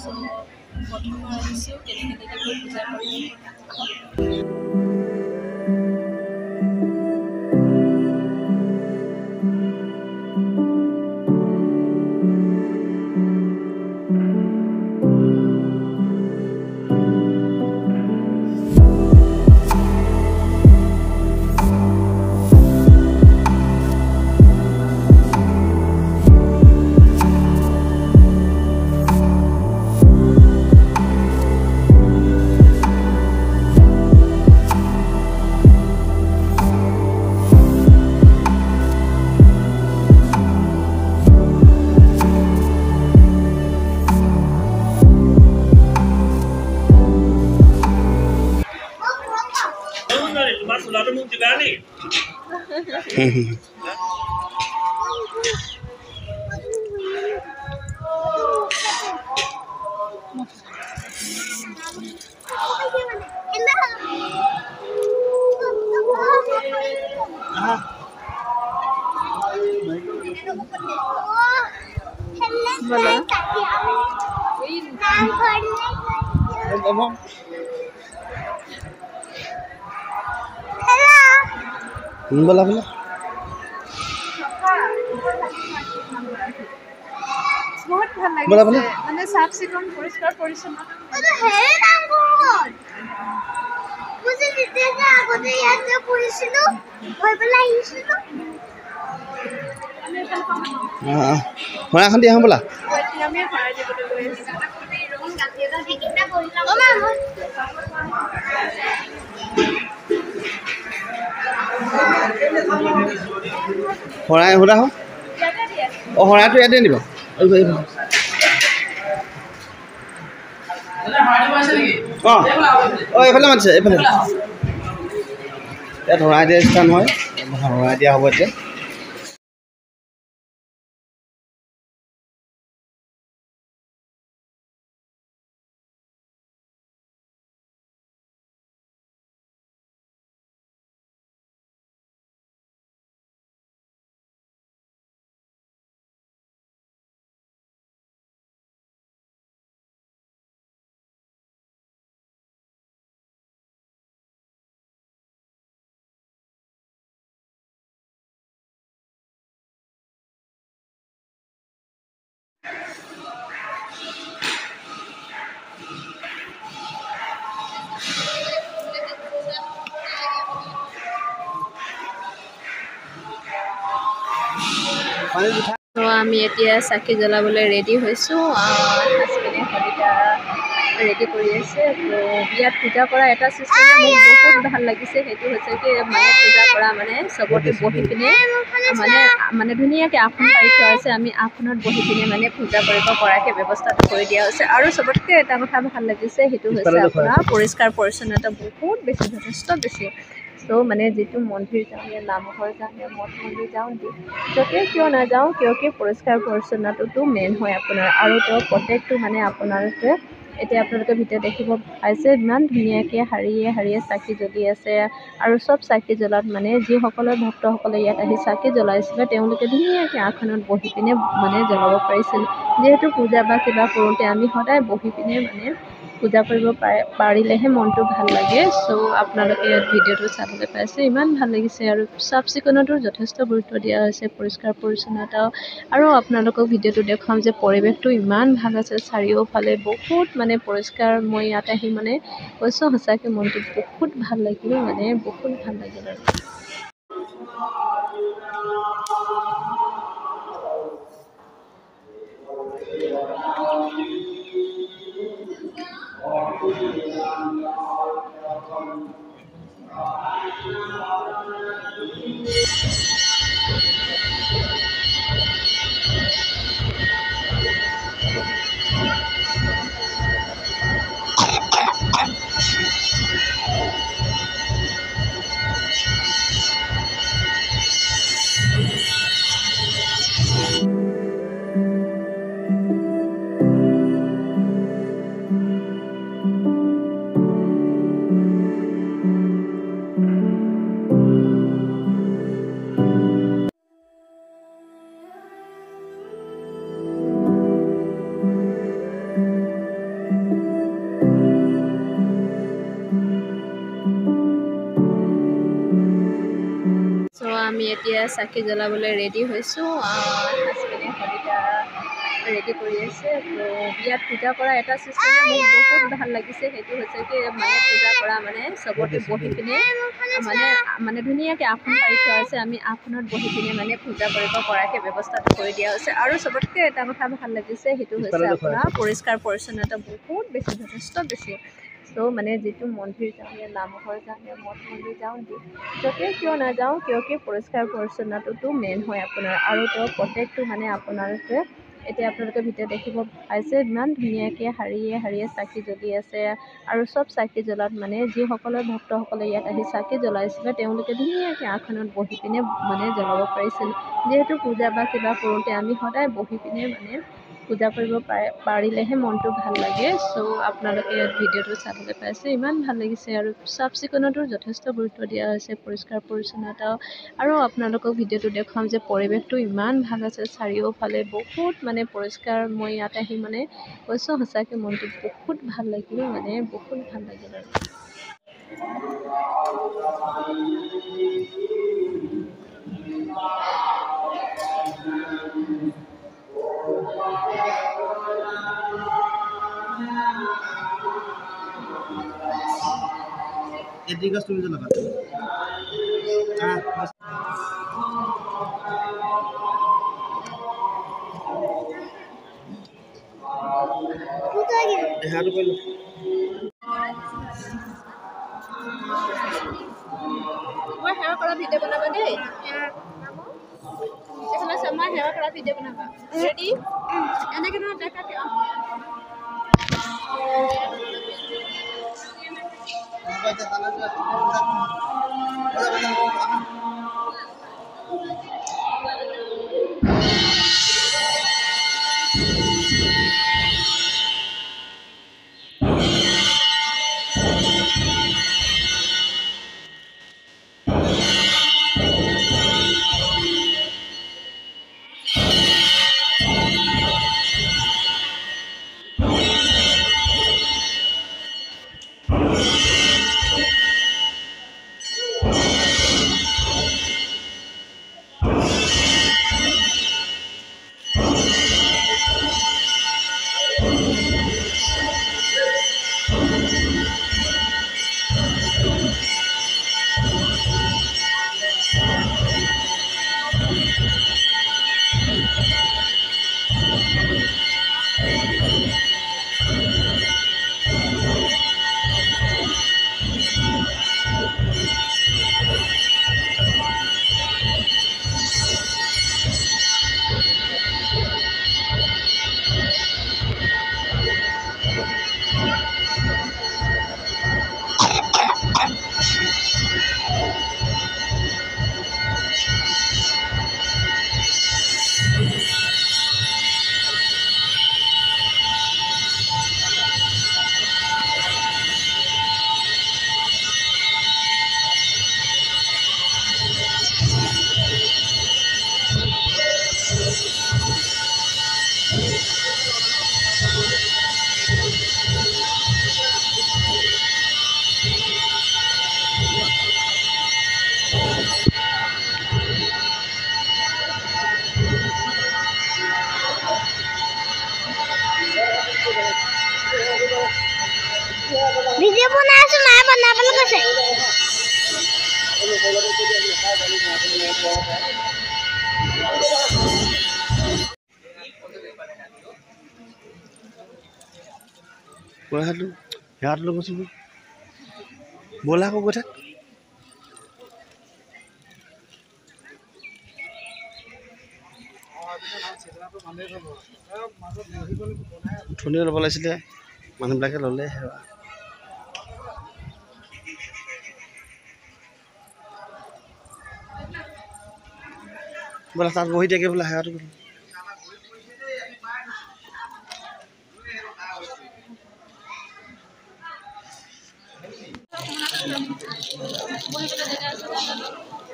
প্ৰথমবাৰ আহিছোঁ কেনেকৈ পূজা কৰিম। बोला बोला बहुत ভাল লাগিছে মানে সাফ চিকুণ পৰিষ্কাৰ পৰিচ্ছন্ন मुझे जितना আগতে ইয়াতে পড়িছিল মই বলা আহিছিল হৰা খান দিয়া বলা আমি হৰা দিবলৈ গৈ আছো ৰং গাঠিয়েটা ঠিকটা কৰিলা ও মা হৰাই হৰা হ ও হৰাটো ইয়াতে নিব এইফালে মাতিছে এইফালে ইয়াত হৰাই দিয়া স্থান হয় হৰাই দিয়া হ'ব এতিয়া তো আমি এতিয়া চাকি জ্বলাবলৈ ৰেডি হৈছোঁ হাজবেণ্ডে সৰিতা ৰেডি কৰি আছে তো বিয়াত পূজা কৰা এটা চিষ্টেম মোক বহুত ভাল লাগিছে সেইটো হৈছে কি মানে পূজা কৰা মানে চবতে বহি পিনে মানে ধুনীয়াকৈ আসন পাৰি থোৱা আছে আমি আসনত বহি পিনে মানে পূজা কৰিব পৰাকৈ ব্যৱস্থাটো কৰি দিয়া হৈছে আৰু চবতকৈ এটা কথা ভাল লাগিছে সেইটো হৈছে আপোনাৰ পৰিষ্কাৰ পৰিচ্ছন্নতা বহুত বেছি যথেষ্ট বেছি তো মানে যিটো মন্দিৰ যাওঁ নামঘৰ যাওঁ মঠ মন্দিৰ যাওঁ য'তে কিয় নাযাওঁ কিয় পৰিষ্কাৰ পৰিচ্ছন্নতাটো মেইন হয় আপোনাৰ আৰু তেওঁ প্ৰত্যেকটো মানে আপোনালোকে এতিয়া আপোনালোকে ভিতৰত দেখিব পাইছে ইমান ধুনীয়াকৈ শাৰীয়ে চাকি জ্বলি আছে আৰু চব চাকি জ্বলাত মানে যিসকলৰ ভক্তসকলে ইয়াত আহি চাকি জ্বলাইছিলে তেওঁলোকে ধুনীয়াকৈ আসনত বহি পিনে মানে জ্বলাব পাৰিছিল যিহেতু পূজা বা কিবা কৰোঁতে আমি সদায় বহি পিনে মানে পূজা কৰিব পাৰিলেহে মনটো ভাল লাগে চ' আপোনালোকে ইয়াত ভিডিঅ'টো চাবলৈ পাইছে ইমান ভাল লাগিছে আৰু চাফ চিকুণতো যথেষ্ট গুৰুত্ব দিয়া হৈছে পৰিষ্কাৰ পৰিচ্ছন্নতাও আৰু আপোনালোকক ভিডিঅ'টো দেখুৱাম যে পৰিৱেশটো ইমান ভাল আছে চাৰিওফালে বহুত মানে পৰিষ্কাৰ মই ইয়াত আহি মানে কৈছোঁ সঁচাকৈ মনটো বহুত ভাল লাগিল মানে বহুত ভাল লাগিল আৰু আমি এতিয়া চাকি জ্বলাবলৈ ৰেডি হৈছোঁ। হাজবেণ্ডে সলিতা ৰেডি কৰি আছে। তো বিয়াত পূজা কৰা এটা চিষ্টেমে মোক বহুত ভাল লাগিছে। সেইটো হৈছে কি মানে পূজা কৰা মানে চবতে বহি পিনে মানে ধুনীয়াকৈ আসন পাৰি থোৱা হৈছে। আমি আসনত বহি পিনে মানে পূজা কৰিব পৰাকৈ ব্যৱস্থাটো কৰি দিয়া হৈছে। আৰু চবতকৈ এটা কথা ভাল লাগিছে, সেইটো হৈছে আপোনাৰ পৰিষ্কাৰ পৰিচ্ছন্নতা বহুত বেছি, যথেষ্ট বেছি। ত' মানে যিটো মন্দিৰ যাওঁ, নামঘৰ যাওঁ, মঠ মন্দিৰ যাওঁ, য'তে কিয় নাযাওঁ কিয় কি পৰিষ্কাৰ পৰিচ্ছন্নতাটো মেইন হয় আপোনাৰ। আৰু তেওঁ প্ৰত্যেকটো মানে আপোনালোকে এতিয়া আপোনালোকে ভিডিঅ' দেখিব পাইছে, ইমান ধুনীয়াকৈ শাৰীয়ে শাৰীয়ে চাকি জ্বলি আছে। আৰু চব চাকি জ্বলাত মানে যিসকলে ভক্তসকলে ইয়াত আহি চাকি জ্বলাইছিলে, তেওঁলোকে ধুনীয়াকৈ আসনত বহি পিনে মানে জ্বলাব পাৰিছিল। যিহেতু পূজা বা কিবা কৰোঁতে আমি সদায় বহি পিনে মানে পূজা কৰিব পাৰিলেহে মনটো ভাল লাগে। চ' আপোনালোকে ইয়াত ভিডিঅ'টো চাবলৈ পাইছে, ইমান ভাল লাগিছে। আৰু চাফ চিকুণতো যথেষ্ট গুৰুত্ব দিয়া হৈছে, পৰিষ্কাৰ পৰিচ্ছন্নতাও। আৰু আপোনালোকক ভিডিঅ'টো দেখুৱাম যে পৰিৱেশটো ইমান ভাল আছে, চাৰিওফালে বহুত মানে পৰিষ্কাৰ। মই ইয়াত আহি মানে কৈছোঁ সঁচাকৈ মনটো বহুত ভাল লাগিল, মানে বহুত ভাল লাগিল। আৰু এদিকে তুমি জ্বলাবা। দেহাটো কৰি লো। মই সেৱা কৰা ভিডিঅ' বনাবা দেই। এইফালে চা, মই সেৱা কৰা ভিডিঅ' বনাবা। ৰেডি? এনেকৈ নহয়, দেখাতে ভিডিঅ' বনাই আছো, মায়ে বনাবলৈ কৈছে। সেৱাটো ল'বচোন, ব'লা আকৌ গৈ থাক। উঠনি ল'ব লাগিছিলে, মানুহবিলাকে ল'লে সেৱা। বোলে তাত বহি থাকে বোলে সেৱাটো।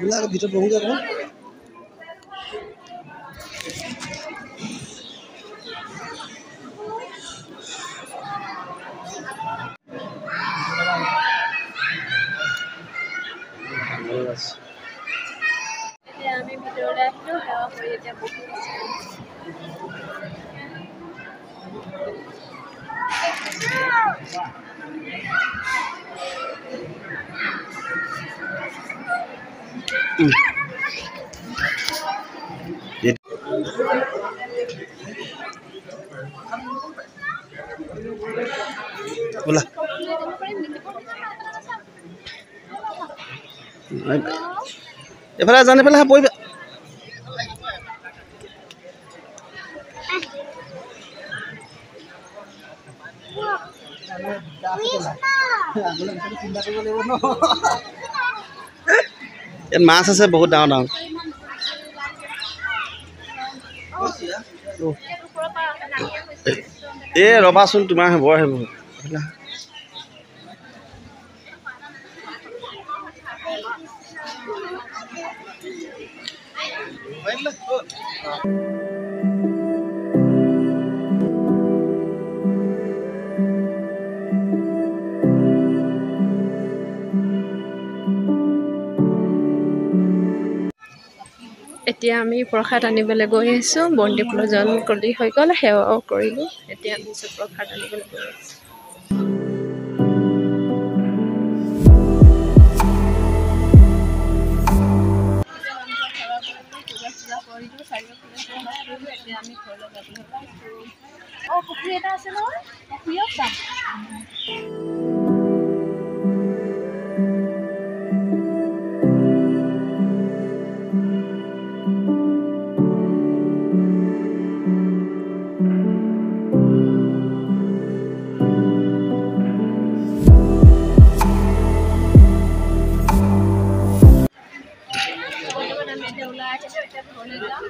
বোলে আকৌ ভিতৰত বহোগৈ আকৌ। আমি ভিতৰলৈ আহিলোঁ সেৱা কৰি এতিয়া বহি আছোঁ बोला এফালে জানি পেলাই পৰিবা ইয়াত মাছ আছে বহুত ডাঙৰ ডাঙৰ এই ৰবাচোন তোমাৰ বৰ আহিব এতিয়া আমি প্ৰসাদ আনিবলৈ গৈ আছোঁ বন্তি প্ৰজ্বলন কৰি হৈ গ'ল সেৱাও কৰিলোঁ এতিয়া আমি প্ৰসাদ আনিবলৈ গৈ আছোঁ পুখুৰী এটা আছে নহয় পুখুৰীও চাম ওলাই আহিছোঁ এতিয়া ঘৰলৈ যাম